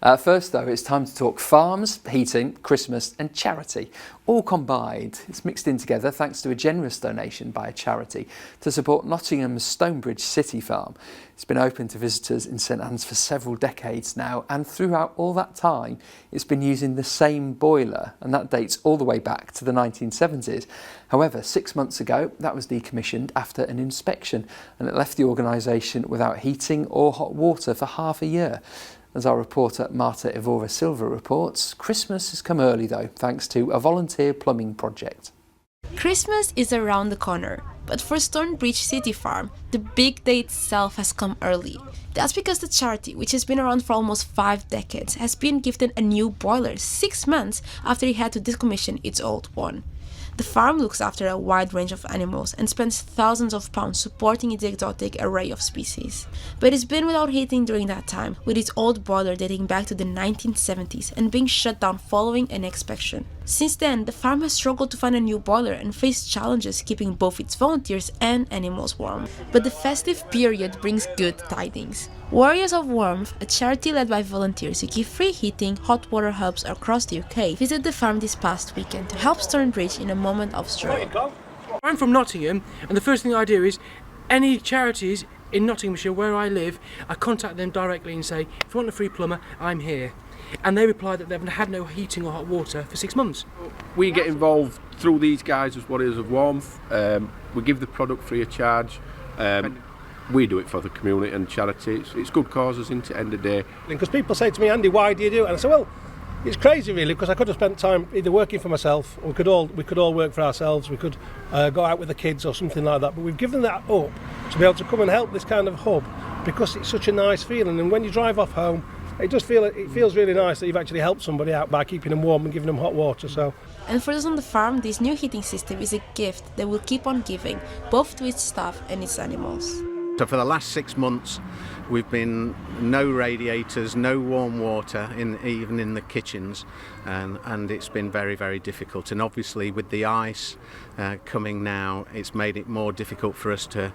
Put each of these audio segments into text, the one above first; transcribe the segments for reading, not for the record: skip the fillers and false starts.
First though, it's time to talk farms, heating, Christmas and charity, all combined. It's mixed in together thanks to a generous donation by a charity to support Nottingham's Stonebridge City Farm. It's been open to visitors in St Anne's for several decades now, and throughout all that time it's been using the same boiler, and that dates all the way back to the 1970s. However, 6 months ago that was decommissioned after an inspection, and it left the organisation without heating or hot water for half a year. As our reporter Marta Evora Silva reports, Christmas has come early though, thanks to a volunteer plumbing project. Christmas is around the corner, but for Stonebridge City Farm, the big day itself has come early. That's because the charity, which has been around for almost 5 decades, has been gifted a new boiler 6 months after it had to decommission its old one. The farm looks after a wide range of animals and spends thousands of pounds supporting its exotic array of species. But it's been without heating during that time, with its old boiler dating back to the 1970s and being shut down following an inspection. Since then, the farm has struggled to find a new boiler and faced challenges keeping both its volunteers and animals warm. But the festive period brings good tidings. Warriors of Warmth, a charity led by volunteers who give free heating, hot water hubs across the UK, visited the farm this past weekend to help Stonebridge in a moment of struggle. I'm from Nottingham, and the first thing I do is any charities in Nottinghamshire where I live, I contact them directly and say, if you want a free plumber, I'm here. And they reply that they've had no heating or hot water for 6 months. We get involved through these guys as Warriors of Warmth. We give the product free of charge. We do it for the community and charity. It's good causes, isn't it, end of the day. Because people say to me, Andy, why do you do it? And I say, well, it's crazy really, because I could have spent time either working for myself, or we could all work for ourselves. We could go out with the kids or something like that. But we've given that up to be able to come and help this kind of hub, because it's such a nice feeling. And when you drive off home, it feels really nice that you've actually helped somebody out by keeping them warm and giving them hot water. So. And for those on the farm, this new heating system is a gift that will keep on giving, both to its staff and its animals. So for the last 6 months, we've been no radiators, no warm water, even in the kitchens, and it's been very, very difficult. And obviously with the ice coming now, it's made it more difficult for us to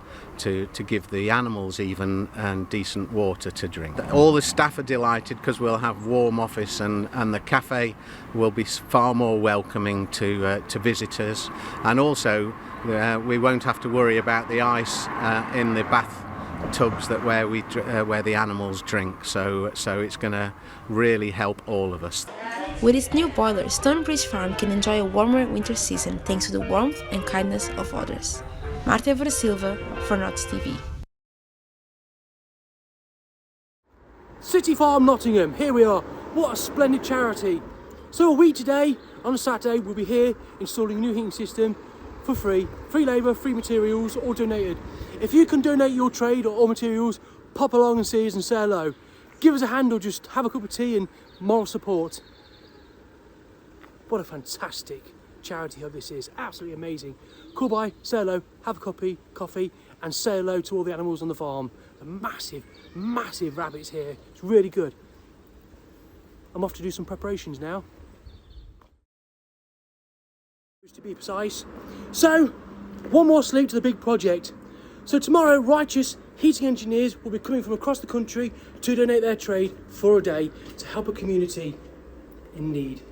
give the animals even decent water to drink. All the staff are delighted because we'll have warm office, and the cafe will be far more welcoming to visitors, and also we won't have to worry about the ice in the bath tubs where the animals drink. So it's going to really help all of us. With its new boiler, Stonebridge Farm can enjoy a warmer winter season thanks to the warmth and kindness of others. Marta Evora Silva for Nots TV. City Farm Nottingham, here we are. What a splendid charity. So a week today, on a Saturday, we'll be here installing a new heating system for free labour, free materials, all donated. If you can donate your trade or materials, pop along and see us and say hello. Give us a hand or just have a cup of tea and moral support. What a fantastic charity hub this is, absolutely amazing. Come by, say hello, have a coffee and say hello to all the animals on the farm. The massive rabbits here, it's really good. I'm off to do some preparations now, to be precise. So, one more sleep to the big project. So tomorrow, righteous heating engineers will be coming from across the country to donate their trade for a day to help a community in need.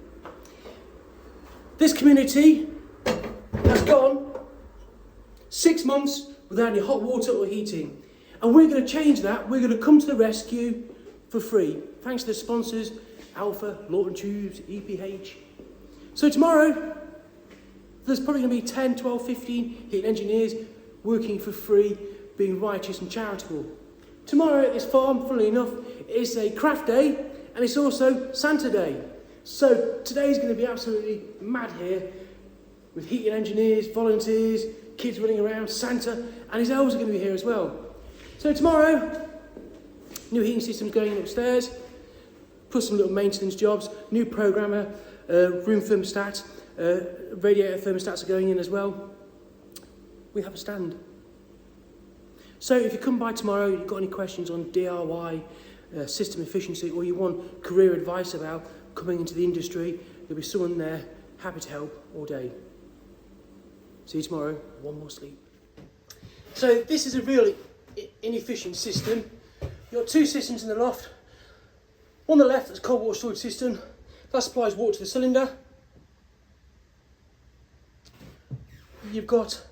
This community has gone 6 months without any hot water or heating, and we're going to change that. We're going to come to the rescue for free, thanks to the sponsors, Alpha, Lawton Tubes, EPH. So tomorrow, there's probably going to be 10, 12, 15 heating engineers working for free, being righteous and charitable. Tomorrow at this farm, funnily enough, it's a craft day and it's also Santa Day. So today's going to be absolutely mad here with heating engineers, volunteers, kids running around, Santa, and his elves are going to be here as well. So tomorrow, new heating systems going in upstairs, plus some little maintenance jobs, new programmer, room thermostat, radiator thermostats are going in as well. We have a stand. So if you come by tomorrow, you've got any questions on DIY, system efficiency, or you want career advice about coming into the industry, there'll be someone there happy to help all day. See you tomorrow, one more sleep. So this is a really inefficient system. You've got 2 systems in the loft. On the left, there's a cold water storage system. That supplies water to the cylinder. You've got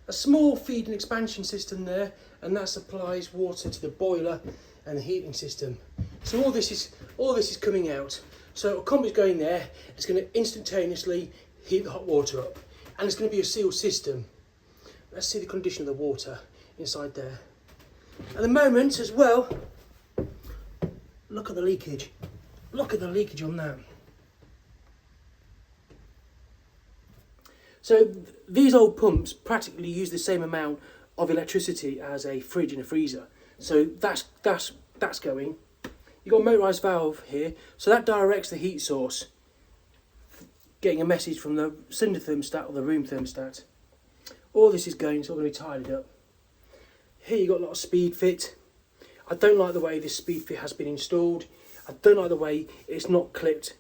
a small feed and expansion system there, and that supplies water to the boiler and the heating system. So all this is coming out. So a combi's going there. It's going to instantaneously heat the hot water up, and it's going to be a sealed system. Let's see the condition of the water inside there. At the moment as well, look at the leakage. Look at the leakage on that. So these old pumps practically use the same amount of electricity as a fridge and a freezer. So that's going. You've got a motorised valve here, so that directs the heat source, getting a message from the cylinder thermostat or the room thermostat. All this is going, it's all going to be tidied up. Here you've got a lot of speed fit. I don't like the way this speed fit has been installed. I don't like the way it's not clipped.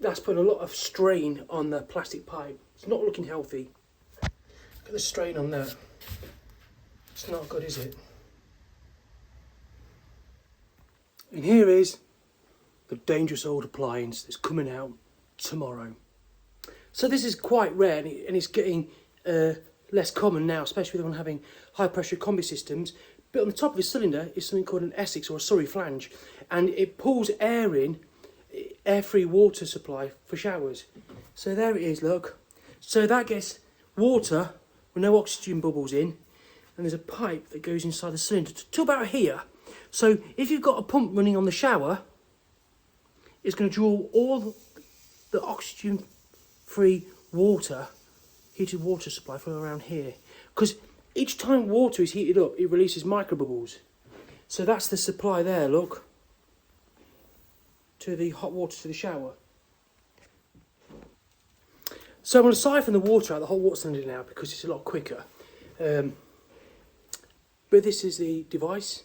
That's putting a lot of strain on the plastic pipe. It's not looking healthy. Look at the strain on that. It's not good, is it? And here is the dangerous old appliance that's coming out tomorrow. So this is quite rare, and it's getting less common now, especially with them having high pressure combi systems. But on the top of the cylinder is something called an Essex or a Surrey flange, and it pulls air in, air-free water supply for showers. So there it is, look. So that gets water with no oxygen bubbles in, and there's a pipe that goes inside the cylinder to about here. So if you've got a pump running on the shower, it's going to draw all the oxygen-free water, heated water supply from around here. Because each time water is heated up, it releases microbubbles. So that's the supply there, look, to the hot water to the shower. So I'm going to siphon the water out of the hot water cylinder now because it's a lot quicker. But this is the device.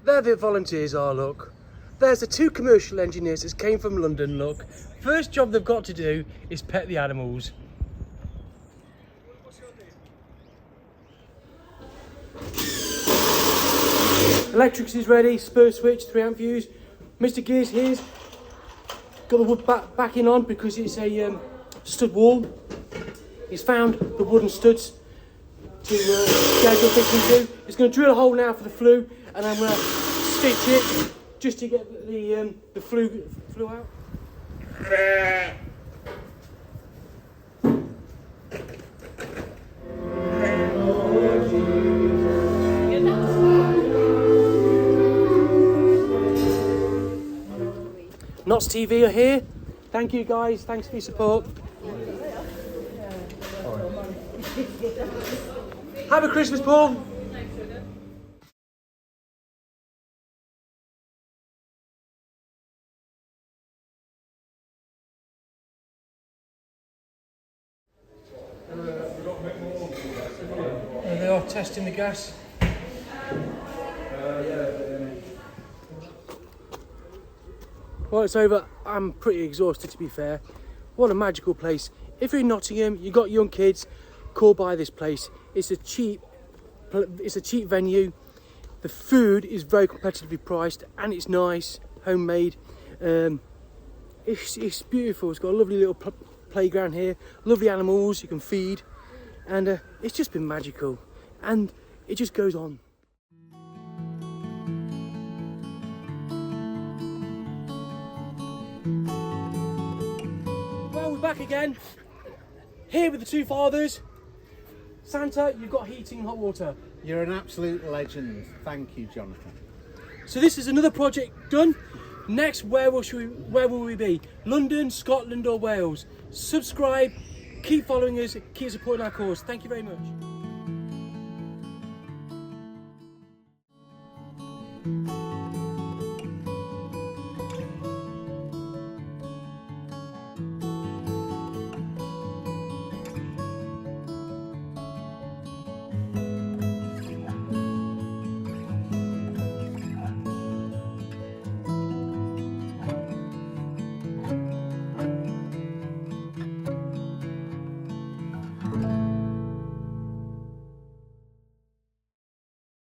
There the volunteers are, look. There's the two commercial engineers that came from London, look. First job they've got to do is pet the animals. Electricity's ready, spur switch, 3 amp fuse. Mr. Gears here's got the wood backing on because it's a stud wall. He's found the wooden studs to get a good fix into. He's going to drill a hole now for the flue, and I'm going to stitch it just to get the flue out. Knots TV are here. Thank you guys, thanks for your support. Have a Christmas, Paul. And they are testing the gas. Well, it's over. I'm pretty exhausted, to be fair. What a magical place. If you're in Nottingham, you've got young kids, call by this place. It's a cheap venue. The food is very competitively priced, and it's nice, homemade. It's beautiful. It's got a lovely little playground here, lovely animals you can feed, and it's just been magical, and it just goes on. Well, we're back again, here with the two fathers. Santa, you've got heating and hot water. You're an absolute legend. Thank you, Jonathan. So this is another project done. Next, where will we be? London, Scotland or Wales? Subscribe, Keep following us, keep supporting our cause. Thank you very much.